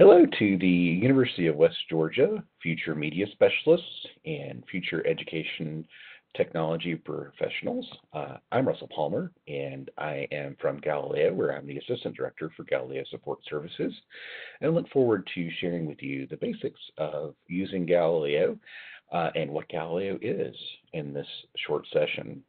Hello to the University of West Georgia future media specialists and future education technology professionals. I'm Russell Palmer, and I am from Galileo, where I'm the Assistant Director for Galileo Support Services, and I look forward to sharing with you the basics of using Galileo and what Galileo is in this short session.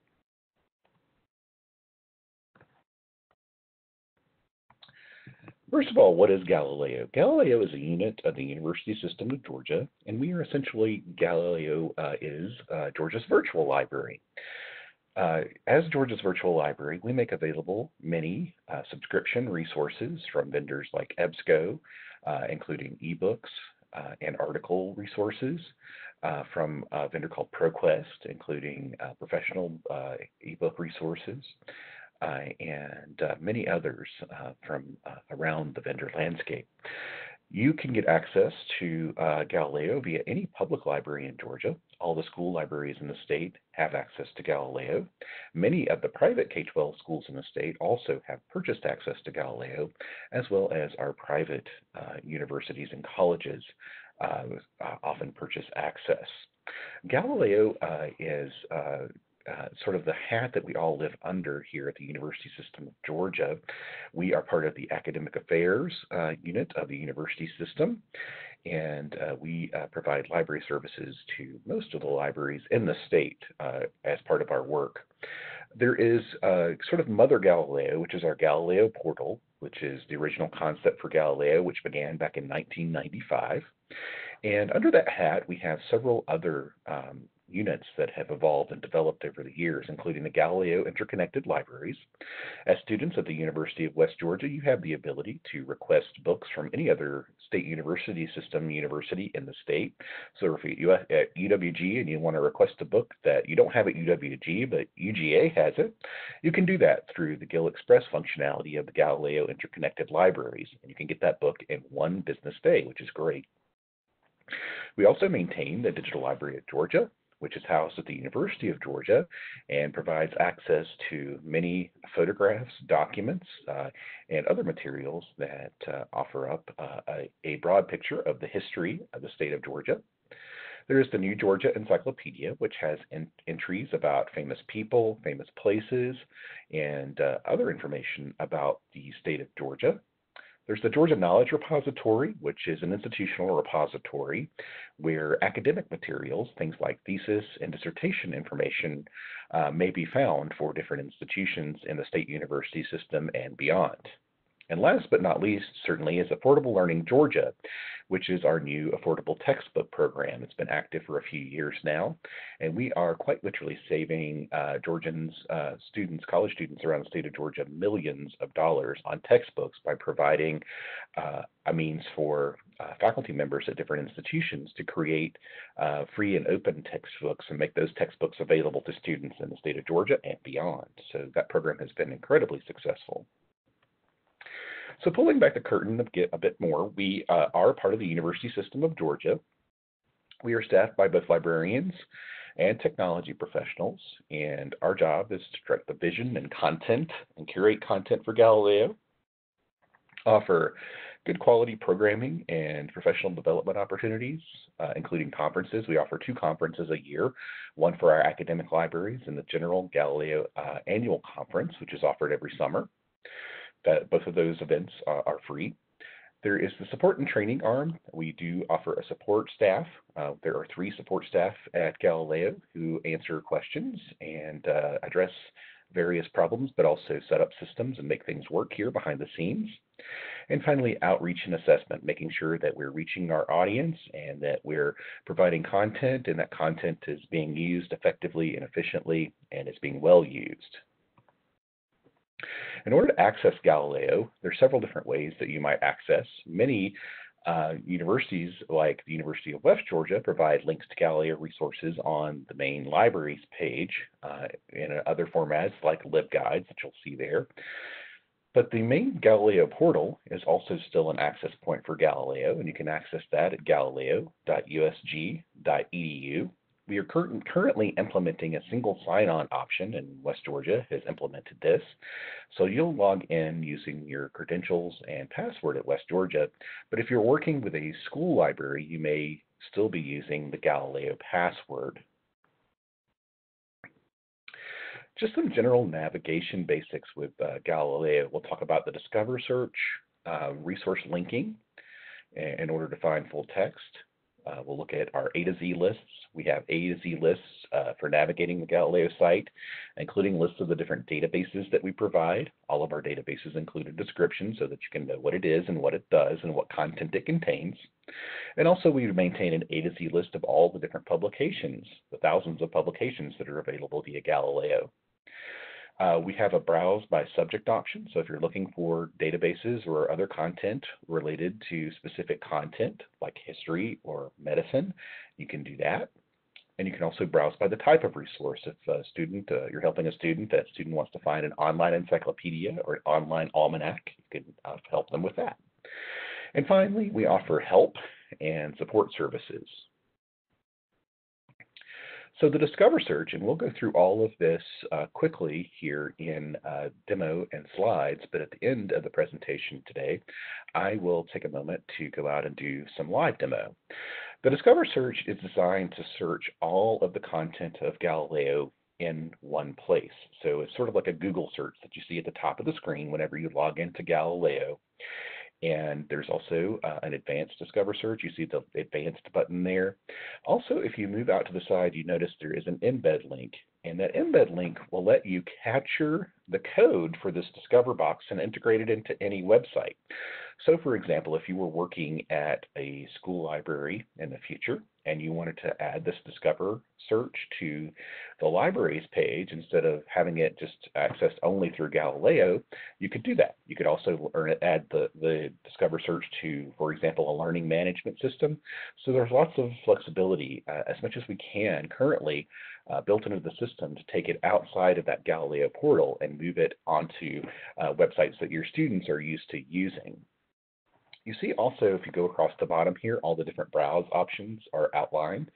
First of all, what is Galileo? Galileo is a unit of the University System of Georgia, and we are essentially, Galileo is Georgia's virtual library. As Georgia's virtual library, we make available many subscription resources from vendors like EBSCO, including ebooks and article resources, from a vendor called ProQuest, including professional ebook resources, and many others from around the vendor landscape. You can get access to Galileo via any public library in Georgia. All the school libraries in the state have access to Galileo. Many of the private K-12 schools in the state also have purchased access to Galileo, as well as our private universities and colleges often purchase access. Galileo is sort of the hat that we all live under here at the University System of Georgia. We are part of the Academic Affairs unit of the University System, and we provide library services to most of the libraries in the state as part of our work. There is sort of Mother Galileo, which is our Galileo portal, which is the original concept for Galileo, which began back in 1995. And under that hat, we have several other units that have evolved and developed over the years, including the Galileo Interconnected Libraries. As students at the University of West Georgia, you have the ability to request books from any other state university system university in the state. So if you're at UWG and you want to request a book that you don't have at UWG, but UGA has it, you can do that through the Gil Express functionality of the Galileo Interconnected Libraries, and you can get that book in one business day, which is great. We also maintain the Digital Library of Georgia, which is housed at the University of Georgia and provides access to many photographs, documents, and other materials that offer up a broad picture of the history of the state of Georgia. There is the New Georgia Encyclopedia, which has entries about famous people, famous places, and other information about the state of Georgia. There's the Georgia Knowledge Repository, which is an institutional repository where academic materials, things like thesis and dissertation information, may be found for different institutions in the state university system and beyond. And last but not least, certainly, is Affordable Learning Georgia, which is our new affordable textbook program. It's been active for a few years now, and we are quite literally saving Georgians, college students around the state of Georgia, millions of dollars on textbooks by providing a means for faculty members at different institutions to create free and open textbooks and make those textbooks available to students in the state of Georgia and beyond. So that program has been incredibly successful. So pulling back the curtain a bit more, we are part of the University System of Georgia. We are staffed by both librarians and technology professionals, and our job is to direct the vision and content and curate content for Galileo, offer good quality programming and professional development opportunities, including conferences. We offer 2 conferences a year, one for our academic libraries and the General Galileo Annual Conference, which is offered every summer. Both of those events are free. There is the support and training arm. We do offer a support staff. There are 3 support staff at Galileo who answer questions and address various problems, but also set up systems and make things work here behind the scenes. And finally, outreach and assessment, making sure that we're reaching our audience and that we're providing content and that content is being used effectively and efficiently and is being well used. In order to access Galileo, there are several different ways that you might access. Many universities, like the University of West Georgia, provide links to Galileo resources on the main libraries page in other formats like LibGuides that you'll see there. But the main Galileo portal is also still an access point for Galileo, and you can access that at galileo.usg.edu. We are currently implementing a single sign-on option, and West Georgia has implemented this. So you'll log in using your credentials and password at West Georgia, but if you're working with a school library, you may still be using the Galileo password. Just some general navigation basics with Galileo. We'll talk about the Discover search, resource linking in order to find full text. We'll look at our A to Z lists. We have A to Z lists for navigating the Galileo site, including lists of the different databases that we provide. All of our databases include a description so that you can know what it is and what it does and what content it contains. And also we maintain an A to Z list of all the different publications, the thousands of publications that are available via Galileo. We have a browse by subject option, so if you're looking for databases or other content related to specific content like history or medicine, you can do that. And you can also browse by the type of resource. If a student, you're helping a student, that student wants to find an online encyclopedia or an online almanac, you can help them with that. And finally, we offer help and support services. So the Discover search, and we'll go through all of this quickly here in demo and slides, but at the end of the presentation today, I will take a moment to go out and do some live demo. The Discover search is designed to search all of the content of Galileo in one place. So it's sort of like a Google search that you see at the top of the screen whenever you log into Galileo. And there's also an advanced Discover search. You see the advanced button there. Also, if you move out to the side, you notice there is an embed link. And that embed link will let you capture the code for this Discover box and integrate it into any website. So for example, if you were working at a school library in the future and you wanted to add this Discover search to the library's page instead of having it just accessed only through Galileo, you could do that. You could also add the Discover search to, for example, a learning management system. So there's lots of flexibility as much as we can currently built into the system to take it outside of that Galileo portal and move it onto websites that your students are used to using. You see also, if you go across the bottom here, all the different browse options are outlined.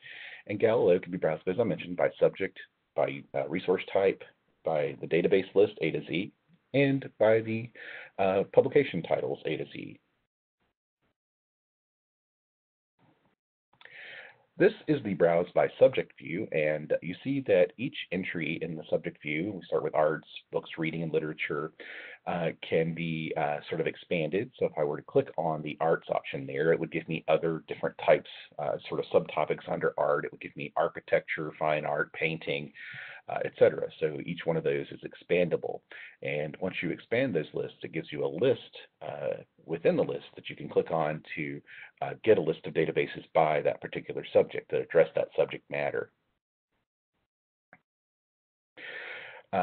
And Galileo can be browsed, as I mentioned, by subject, by resource type, by the database list, A to Z, and by the publication titles, A to Z. This is the Browse by Subject view, and you see that each entry in the subject view, we start with arts, books, reading, and literature, can be sort of expanded. So if I were to click on the arts option there, it would give me other different types, sort of subtopics under art. It would give me architecture, fine art, painting, etc. So each one of those is expandable. And once you expand those lists, it gives you a list within the list that you can click on to get a list of databases by that particular subject that address that subject matter.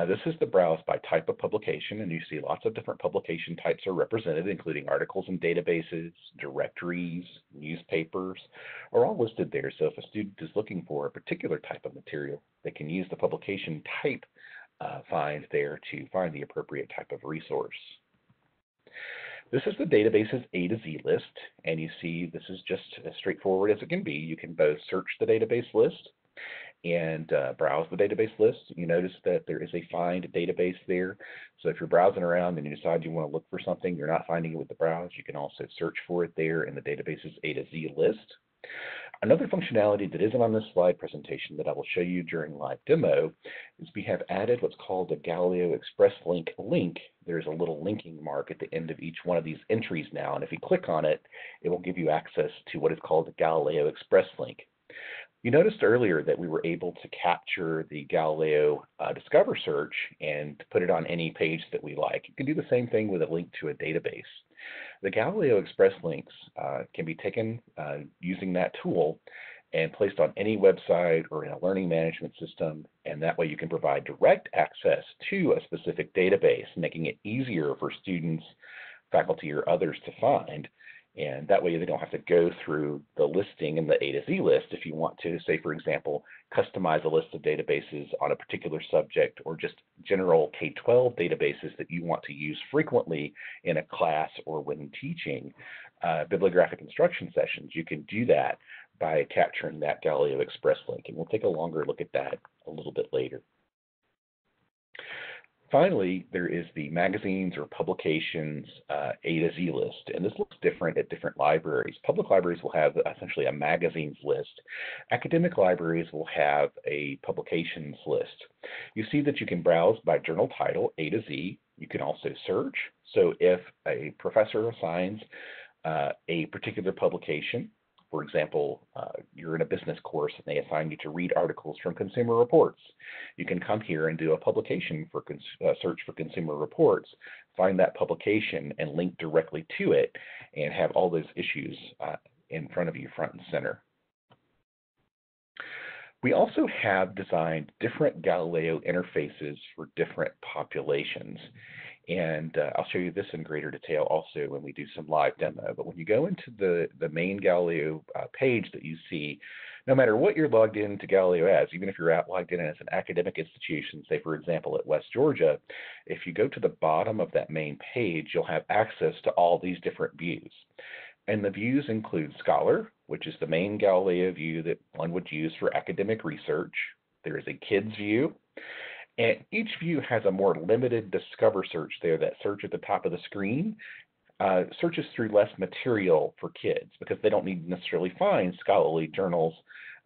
This is the browse by type of publication, and you see lots of different publication types are represented, including articles and databases, directories, newspapers, are all listed there. So if a student is looking for a particular type of material, they can use the publication type find there to find the appropriate type of resource. This is the database's A to Z list, and you see this is just as straightforward as it can be. You can both search the database list and browse the database list. You notice that there is a find database there. So if you're browsing around and you decide you want to look for something, you're not finding it with the browse, you can also search for it there in the database's A to Z list. Another functionality that isn't on this slide presentation that I will show you during live demo is we have added what's called a Galileo Express Link link. There's a little linking mark at the end of each one of these entries now, and if you click on it, it will give you access to what is called a Galileo Express Link. You noticed earlier that we were able to capture the Galileo Discover search and put it on any page that we like. You can do the same thing with a link to a database. The Galileo Express links can be taken using that tool and placed on any website or in a learning management system, and that way you can provide direct access to a specific database, making it easier for students, faculty, or others to find. And that way they don't have to go through the listing in the A to Z list if you want to, say, for example, customize a list of databases on a particular subject or just general K-12 databases that you want to use frequently in a class or when teaching bibliographic instruction sessions. You can do that by capturing that Galileo Express link, and we'll take a longer look at that a little bit later. Finally, there is the magazines or publications A to Z list, and this looks different at different libraries. Public libraries will have essentially a magazines list. Academic libraries will have a publications list. You see that you can browse by journal title A to Z. You can also search. So if a professor assigns a particular publication, for example, you're in a business course and they assign you to read articles from Consumer Reports. You can come here and do a publication for search for Consumer Reports, find that publication and link directly to it, and have all those issues in front of you, front and center. We also have designed different Galileo interfaces for different populations. And I'll show you this in greater detail also when we do some live demo. But when you go into the main Galileo page that you see, no matter what you're logged into Galileo as, even if you're logged in as an academic institution, say for example at West Georgia, if you go to the bottom of that main page, you'll have access to all these different views. And the views include Scholar, which is the main Galileo view that one would use for academic research. There is a Kids view. And each view has a more limited Discover search there. That search at the top of the screen searches through less material for kids because they don't need to necessarily find scholarly journals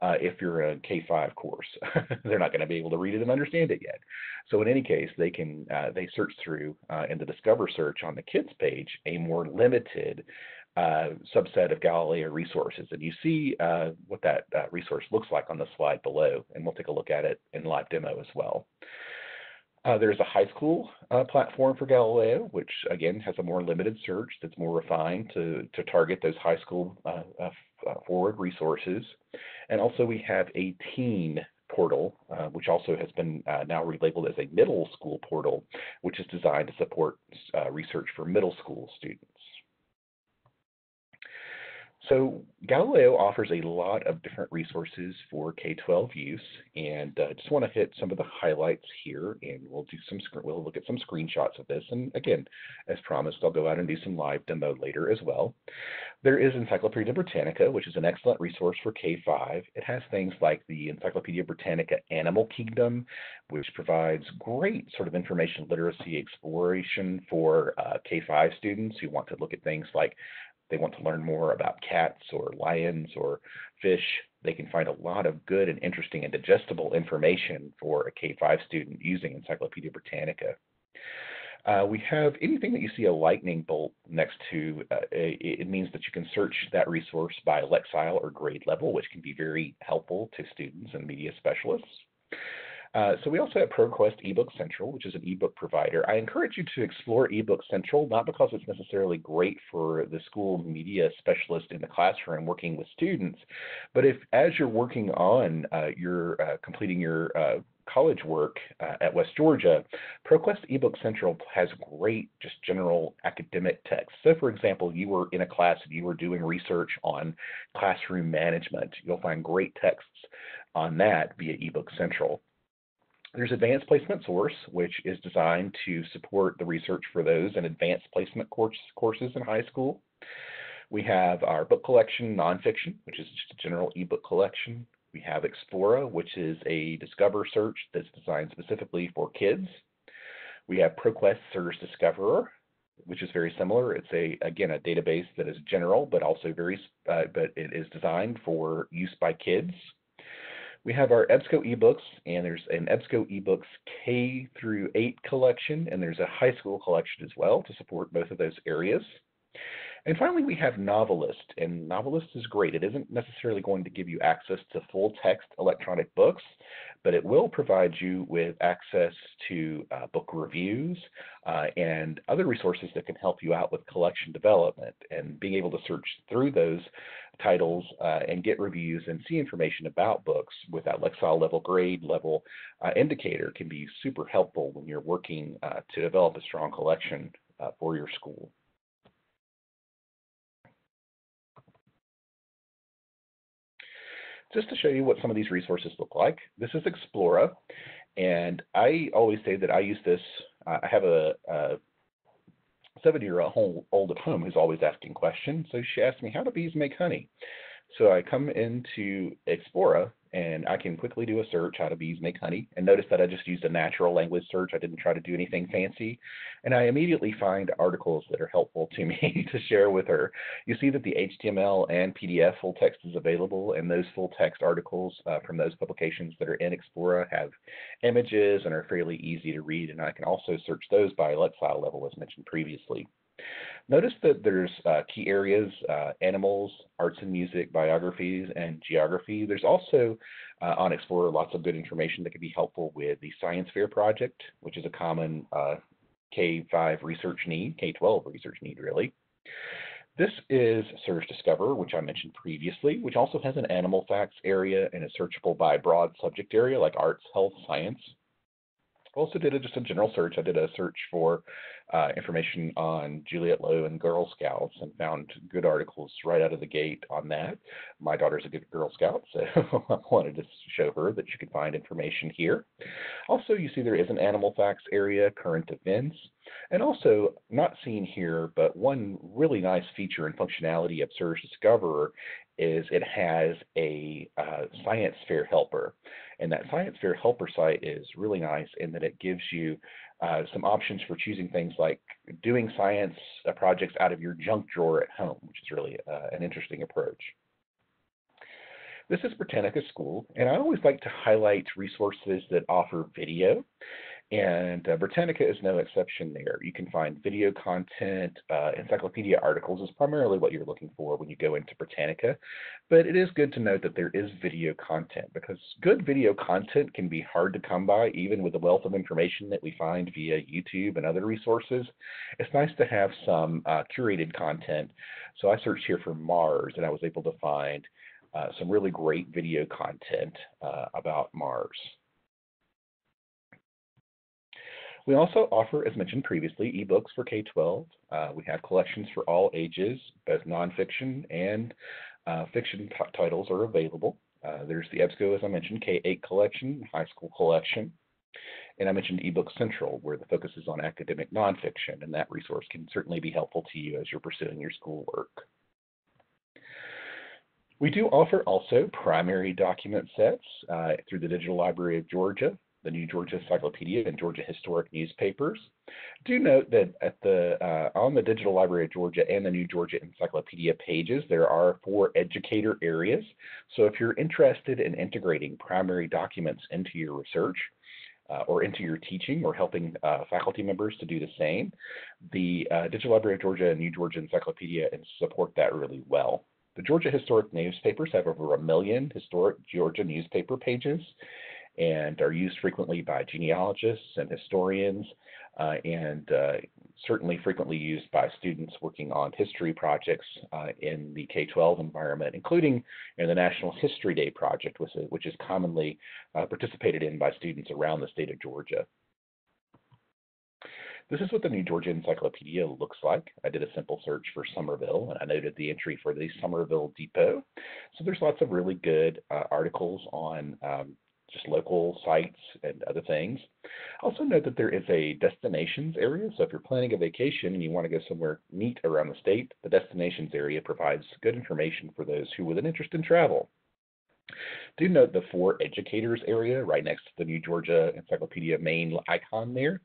if you're in a K-5 course. They're not going to be able to read it and understand it yet. So in any case, they search through in the Discover search on the kids page a more limited subset of Galileo resources. And you see what that resource looks like on the slide below, and we'll take a look at it in live demo as well. There's a high school platform for Galileo, which again has a more limited search that's more refined to target those high school forward resources. And also we have a teen portal, which also has been now relabeled as a middle school portal, which is designed to support research for middle school students. So Galileo offers a lot of different resources for K-12 use, and just want to hit some of the highlights here, and we'll look at some screenshots of this. And again, as promised, I'll go out and do some live demo later as well. There is Encyclopedia Britannica, which is an excellent resource for K-5. It has things like the Encyclopedia Britannica Animal Kingdom, which provides great sort of information literacy exploration for K-5 students who want to look at things like they want to learn more about cats or lions or fish. They can find a lot of good and interesting and digestible information for a K-5 student using Encyclopedia Britannica. We have anything that you see a lightning bolt next to, it means that you can search that resource by lexile or grade level, which can be very helpful to students and media specialists. So we also have ProQuest eBook Central, which is an ebook provider. I encourage you to explore eBook Central, not because it's necessarily great for the school media specialist in the classroom working with students, but if as you're working on completing your college work at West Georgia, ProQuest eBook Central has great just general academic text. So for example, you were in a class and you were doing research on classroom management. You'll find great texts on that via eBook Central. There's Advanced Placement Source, which is designed to support the research for those in advanced placement courses in high school. We have our book collection, Nonfiction, which is just a general ebook collection. We have Explora, which is a Discover search that's designed specifically for kids. We have ProQuest Search Discoverer, which is very similar. It's again a database that is general, but also but it is designed for use by kids. We have our EBSCO ebooks, and there's an EBSCO ebooks K through 8 collection, and there's a high school collection as well to support both of those areas. And finally, we have Novelist, and Novelist is great. It isn't necessarily going to give you access to full text electronic books, but it will provide you with access to book reviews and other resources that can help you out with collection development. And being able to search through those titles and get reviews and see information about books with that Lexile level, grade level indicator can be super helpful when you're working to develop a strong collection for your school. Just to show you what some of these resources look like, this is Explora, and I always say that I use this. I have a 7-year-old at home who's always asking questions, so she asked me, how do bees make honey? So I come into Explorer and I can quickly do a search, how do bees make honey, and notice that I just used a natural language search. I didn't try to do anything fancy. And I immediately find articles that are helpful to me to share with her. You see that the HTML and PDF full text is available, and those full text articles from those publications that are in Explorer have images and are fairly easy to read, and I can also search those by file level as mentioned previously. Notice that there's key areas, animals, arts and music, biographies, and geography. There's also on Explorer lots of good information that can be helpful with the Science Fair project, which is a common K-5 research need, K-12 research need really. This is Search Discover, which I mentioned previously, which also has an animal facts area and is searchable by broad subject area like arts, health, science. Also did just a general search. I did a search for information on Juliet Low and Girl Scouts and found good articles right out of the gate on that. My daughter's a good Girl Scout, so I wanted to show her that she could find information here. Also, you see there is an animal facts area, current events, and also not seen here, but one really nice feature and functionality of Search Discoverer is it has a science fair helper. And that science fair helper site is really nice in that it gives you some options for choosing things like doing science projects out of your junk drawer at home, which is really an interesting approach. This is Britannica School, and I always like to highlight resources that offer video. And Britannica is no exception there. You can find video content, encyclopedia articles is primarily what you're looking for when you go into Britannica, but it is good to note that there is video content because good video content can be hard to come by even with the wealth of information that we find via YouTube and other resources. It's nice to have some curated content. So I searched here for Mars and I was able to find some really great video content about Mars. We also offer, as mentioned previously, ebooks for K-12. We have collections for all ages, both nonfiction and fiction titles are available. There's the EBSCO, as I mentioned, K-8 collection, high school collection. And I mentioned eBook Central, where the focus is on academic nonfiction, and that resource can certainly be helpful to you as you're pursuing your schoolwork. We do offer also primary document sets through the Digital Library of Georgia, the New Georgia Encyclopedia, and Georgia Historic Newspapers. Do note that at on the Digital Library of Georgia and the New Georgia Encyclopedia pages, there are 4 educator areas. So if you're interested in integrating primary documents into your research or into your teaching or helping faculty members to do the same, the Digital Library of Georgia and New Georgia Encyclopedia support that really well. The Georgia Historic Newspapers have over 1 million historic Georgia newspaper pages and are used frequently by genealogists and historians, and certainly frequently used by students working on history projects in the K-12 environment, including the National History Day project, which is commonly participated in by students around the state of Georgia. This is what the New Georgia Encyclopedia looks like. I did a simple search for Somerville, and I noted the entry for the Somerville Depot. So there's lots of really good articles on just local sites and other things. Also note that there is a destinations area, so if you're planning a vacation and you want to go somewhere neat around the state, the destinations area provides good information for those who with an interest in travel. Do note the For Educators area right next to the New Georgia Encyclopedia main icon there,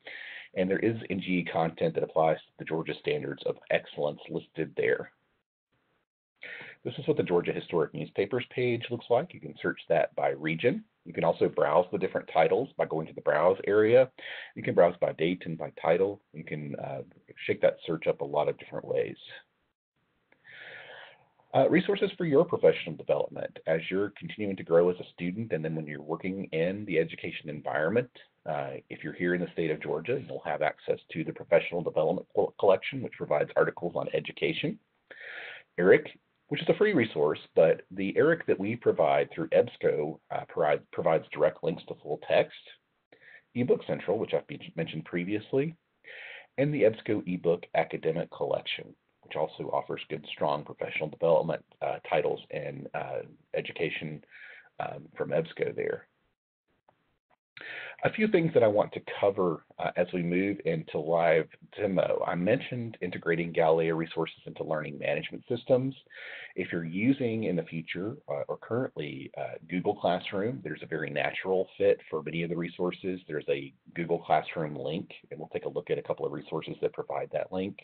and there is NGE content that applies to the Georgia Standards of Excellence listed there. This is what the Georgia Historic Newspapers page looks like. You can search that by region. You can also browse the different titles by going to the Browse area. You can browse by date and by title. You can shake that search up a lot of different ways. Resources for your professional development as you're continuing to grow as a student, and then when you're working in the education environment. If you're here in the state of Georgia, you'll have access to the Professional Development Collection, which provides articles on education. ERIC, which is a free resource, but the ERIC that we provide through EBSCO provides direct links to full text. eBook Central, which I've mentioned previously, and the EBSCO eBook Academic Collection, which also offers good, strong professional development titles and education from EBSCO there. A few things that I want to cover as we move into live demo. I mentioned integrating Galileo Resources into learning management systems. If you're using in the future or currently Google Classroom, there's a very natural fit for many of the resources. There's a Google Classroom link, and we'll take a look at a couple of resources that provide that link.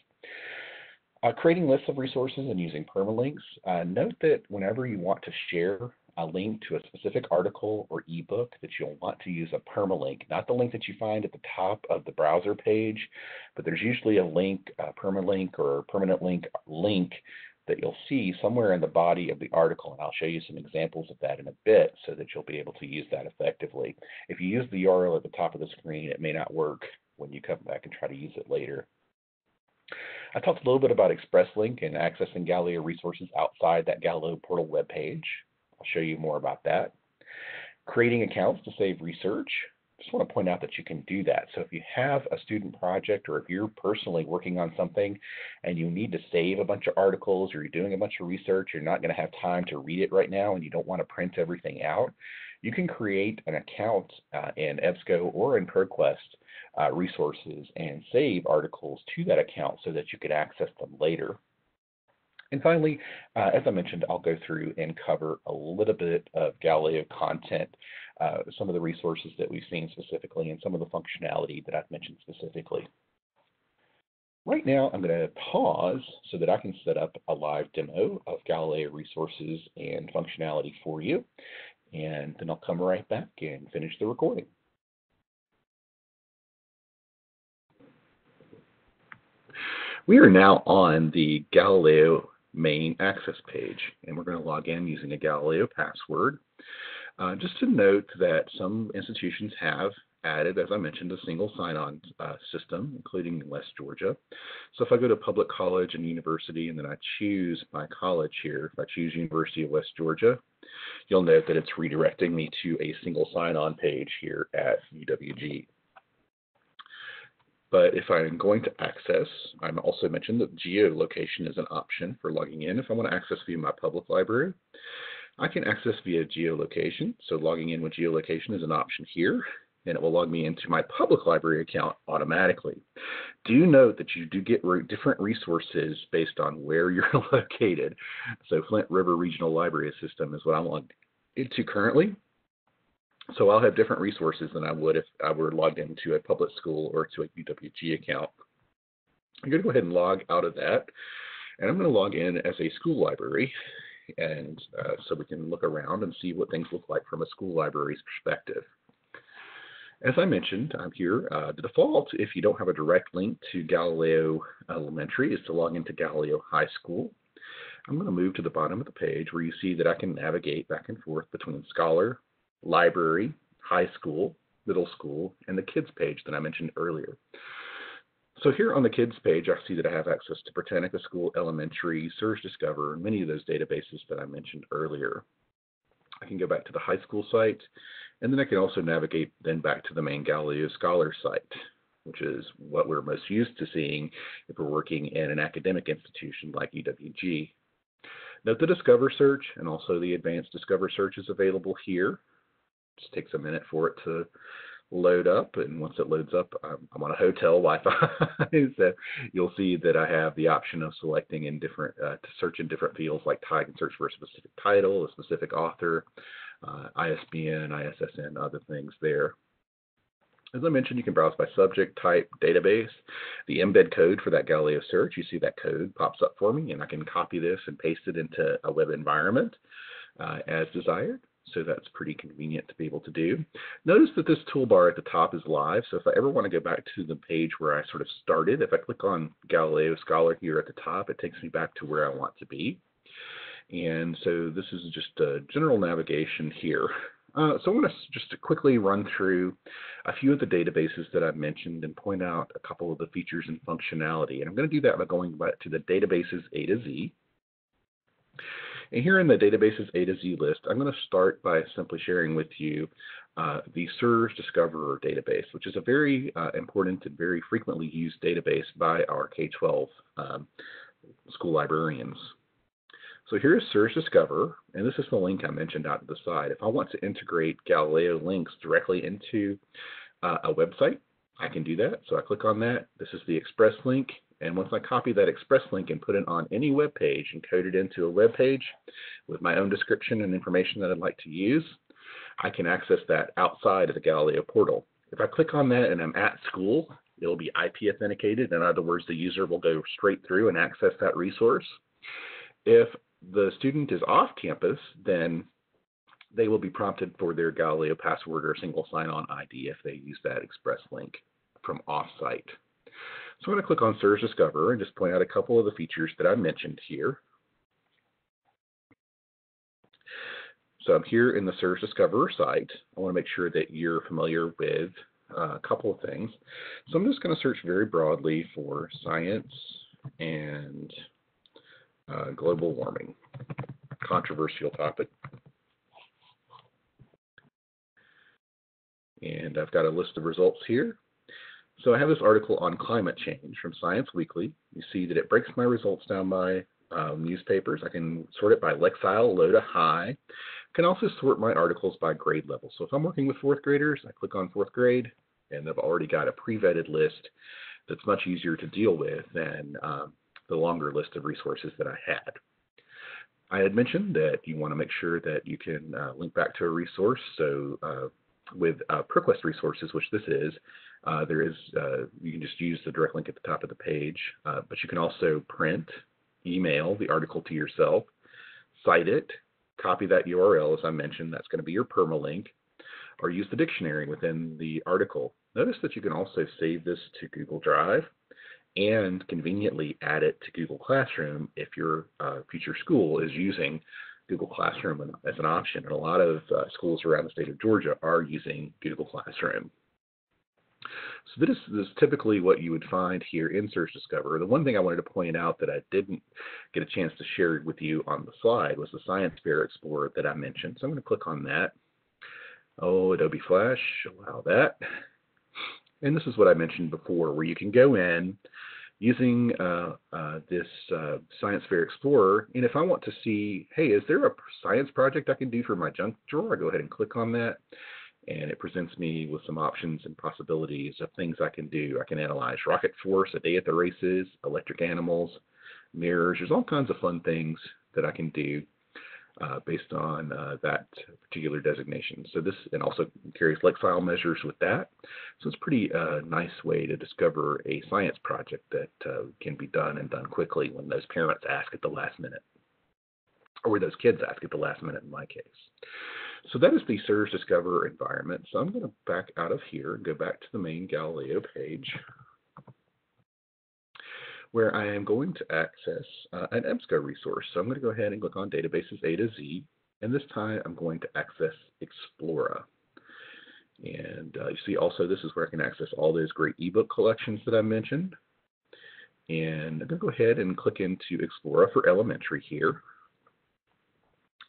Creating lists of resources and using permalinks. Note that whenever you want to share a link to a specific article or ebook, that you'll want to use a permalink, not the link that you find at the top of the browser page, but there's usually a link, a permalink or permanent link that you'll see somewhere in the body of the article, and I'll show you some examples of that in a bit so that you'll be able to use that effectively. If you use the URL at the top of the screen, it may not work when you come back and try to use it later. I talked a little bit about ExpressLink and accessing Galileo resources outside that Galileo portal webpage. I'll show you more about that. Creating accounts to save research. Just want to point out that you can do that. So if you have a student project or if you're personally working on something and you need to save a bunch of articles or you're doing a bunch of research, you're not going to have time to read it right now and you don't want to print everything out, you can create an account in EBSCO or in ProQuest resources and save articles to that account so that you could access them later. And finally, as I mentioned, I'll go through and cover a little bit of Galileo content, some of the resources that we've seen specifically and some of the functionality that I've mentioned specifically. Right now, I'm going to pause so that I can set up a live demo of Galileo resources and functionality for you, and then I'll come right back and finish the recording. We are now on the Galileo main access page, and we're going to log in using a Galileo password. Just to note that some institutions have added, as I mentioned, a single sign-on system, including in West Georgia. So if I go to public college and university, and then I choose my college here, if I choose University of West Georgia, you'll note that it's redirecting me to a single sign-on page here at UWG. But if I'm going to access, I also mentioned that geolocation is an option for logging in. If I want to access via my public library, I can access via geolocation. So logging in with geolocation is an option here, and it will log me into my public library account automatically. Do note that you do get different resources based on where you're located. So Flint River Regional Library System is what I'm logged into currently. So I'll have different resources than I would if I were logged into a public school or to a UWG account. I'm going to go ahead and log out of that, and I'm going to log in as a school library, and so we can look around and see what things look like from a school library's perspective. As I mentioned, I'm here. The default, if you don't have a direct link to Galileo Elementary, is to log into Galileo High School. I'm going to move to the bottom of the page where you see that I can navigate back and forth between Scholar, Library, High School, Middle School, and the Kids page that I mentioned earlier. So here on the Kids page, I see that I have access to Britannica School Elementary, Surge Discover, and many of those databases that I mentioned earlier. I can go back to the High School site, and then I can also navigate then back to the main Galileo Scholar site, which is what we're most used to seeing if we're working in an academic institution like UWG. Note the Discover search and also the Advanced Discover search is available here. Just takes a minute for it to load up, and once it loads up, I'm on a hotel Wi-Fi, so you'll see that I have the option of selecting in different to search in different fields, like I can search for a specific title, a specific author, ISBN, ISSN, other things there. As I mentioned, you can browse by subject, type, database. The embed code for that Galileo search, you see that code pops up for me, and I can copy this and paste it into a web environment as desired. So that's pretty convenient to be able to do. Notice that this toolbar at the top is live, so if I ever want to go back to the page where I sort of started, if I click on Galileo Scholar here at the top, it takes me back to where I want to be. And so this is just a general navigation here. So I want to just quickly run through a few of the databases that I've mentioned and point out a couple of the features and functionality. And I'm going to do that by going back to the databases A to Z. And here in the databases A to Z list, I'm going to start by simply sharing with you the Surge Discoverer database, which is a very important and very frequently used database by our K-12 school librarians. So here's Surge Discoverer, and this is the link I mentioned out to the side. If I want to integrate Galileo links directly into a website, I can do that. So I click on that. This is the express link. And once I copy that express link and put it on any web page and code it into a web page with my own description and information that I'd like to use, I can access that outside of the Galileo portal. If I click on that and I'm at school, it'll be IP authenticated. In other words, the user will go straight through and access that resource. If the student is off campus, then they will be prompted for their Galileo password or single sign-on ID if they use that express link from off-site. So I'm going to click on Search Discover and just point out a couple of the features that I mentioned here. So I'm here in the Search Discover site. I want to make sure that you're familiar with a couple of things. So I'm just going to search very broadly for science and global warming, controversial topic. And I've got a list of results here. So I have this article on climate change from Science Weekly. You see that it breaks my results down by newspapers. I can sort it by Lexile, low to high. I can also sort my articles by grade level. So if I'm working with fourth graders, I click on fourth grade, and I've already got a pre-vetted list that's much easier to deal with than the longer list of resources that I had. I had mentioned that you want to make sure that you can link back to a resource. So with ProQuest resources, which this is, you can just use the direct link at the top of the page, but you can also print, email the article to yourself, cite it, copy that URL as I mentioned, that's going to be your permalink, or use the dictionary within the article. Notice that you can also save this to Google Drive and conveniently add it to Google Classroom if your future school is using Google Classroom as an option. And a lot of schools around the state of Georgia are using Google Classroom. So this is typically what you would find here in Search Discover. The one thing I wanted to point out that I didn't get a chance to share with you on the slide was the Science Fair Explorer that I mentioned. So I'm going to click on that. Oh, Adobe Flash, allow that. And this is what I mentioned before, where you can go in using this Science Fair Explorer, and if I want to see, hey, is there a science project I can do for my junk drawer, I go ahead and click on that, and it presents me with some options and possibilities of things I can do. I can analyze rocket force, a day at the races, electric animals, mirrors. There's all kinds of fun things that I can do based on that particular designation. So this, and also carries Lexile measures with that. So it's a pretty nice way to discover a science project that can be done and done quickly when those parents ask at the last minute, or when those kids ask at the last minute in my case. So that is the Search Discover environment. So I'm going to back out of here and go back to the main Galileo page, where I am going to access an EBSCO resource. So I'm going to go ahead and click on Databases A to Z, and this time I'm going to access Explora. And you see also this is where I can access all those great ebook collections that I mentioned. And I'm going to go ahead and click into Explora for elementary here.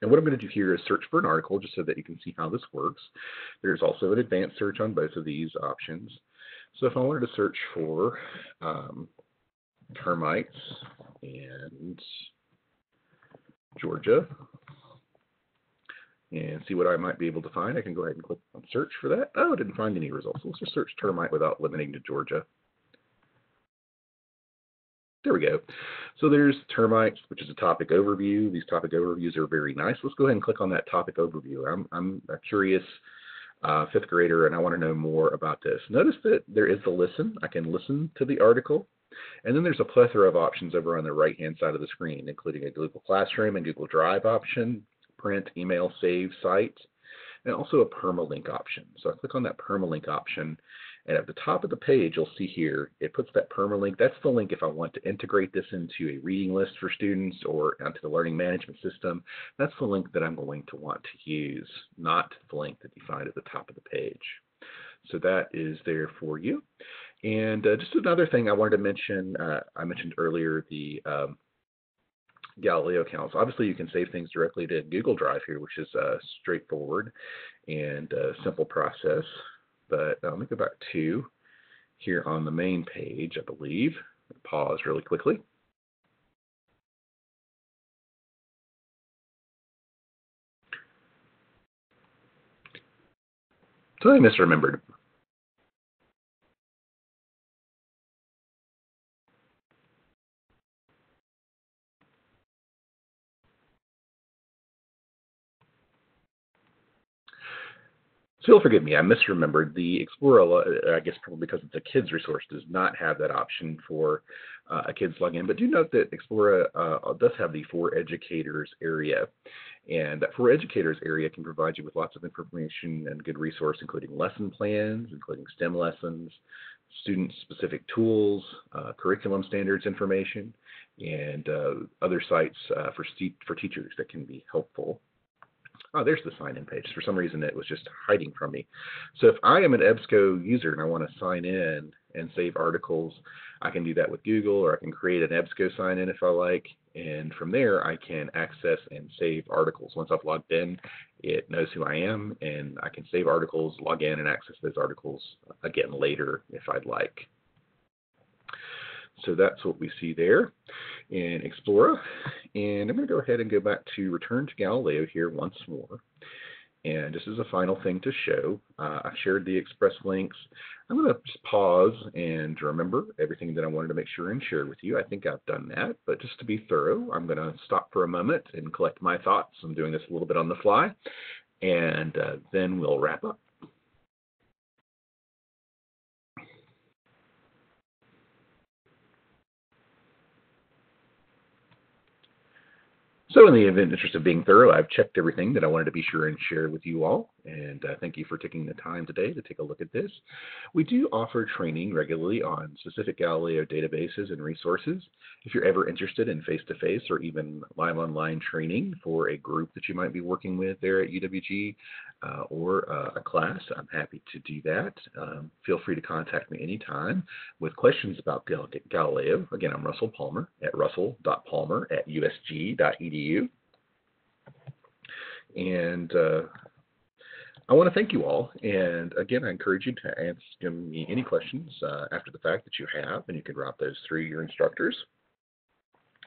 And what I'm going to do here is search for an article just so that you can see how this works. There's also an advanced search on both of these options. So if I wanted to search for termites and Georgia and see what I might be able to find, I can go ahead and click on search for that. Oh, I didn't find any results. Let's just search termite without limiting to Georgia. There we go. So there's termites, which is a topic overview. These topic overviews are very nice. Let's go ahead and click on that topic overview. I'm a curious fifth grader, and I want to know more about this. Notice that there is the listen. I can listen to the article. And then there's a plethora of options over on the right-hand side of the screen, including a Google Classroom and Google Drive option, print, email, save, cite, and also a permalink option. So I click on that permalink option, and at the top of the page, you'll see here, it puts that permalink. That's the link if I want to integrate this into a reading list for students or onto the learning management system. That's the link that I'm going to want to use, not the link that you find at the top of the page. So that is there for you. And just another thing I wanted to mention, I mentioned earlier the Galileo accounts. Obviously, you can save things directly to Google Drive here, which is straightforward and a simple process. But let me go back to here on the main page, I believe. Pause really quickly. So I misremembered. So you'll forgive me, I misremembered. The Explorer, I guess probably because it's a kids resource, does not have that option for a kids login. But do note that Explorer does have the For Educators area. And that For Educators area can provide you with lots of information and good resource, including lesson plans, including STEM lessons, student-specific tools, curriculum standards information, and other sites for teachers that can be helpful. Oh, there's the sign-in page. For some reason, it was just hiding from me. So if I am an EBSCO user and I want to sign in and save articles, I can do that with Google, or I can create an EBSCO sign-in if I like. And from there, I can access and save articles. Once I've logged in, it knows who I am, and I can save articles, log in, and access those articles again later if I'd like. So that's what we see there in Explorer. And I'm going to go ahead and go back to Return to Galileo here once more. And just as a final thing to show, I've shared the express links. I'm going to just pause and remember everything that I wanted to make sure and share with you. I think I've done that, but just to be thorough, I'm going to stop for a moment and collect my thoughts. I'm doing this a little bit on the fly, and then we'll wrap up. So in the interest of being thorough, I've checked everything that I wanted to be sure and share with you all, and thank you for taking the time today to take a look at this. We do offer training regularly on specific Galileo databases and resources. If you're ever interested in face-to-face or even live online training for a group that you might be working with there at UWG or a class, I'm happy to do that. Feel free to contact me anytime with questions about Galileo. Again, I'm Russell Palmer at russell.palmer@usg.edu. And I want to thank you all. And again, I encourage you to ask me any questions after the fact that you have, and you can route those through your instructors.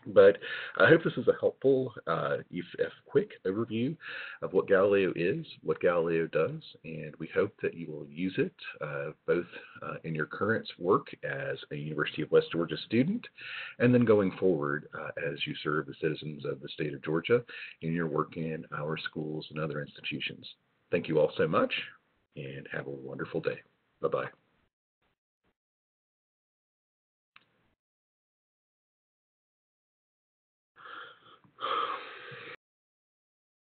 But I hope this is a helpful, quick overview of what Galileo is, what Galileo does, and we hope that you will use it both in your current work as a University of West Georgia student, and then going forward as you serve the citizens of the state of Georgia in your work in our schools and other institutions. Thank you all so much, and have a wonderful day. Bye-bye.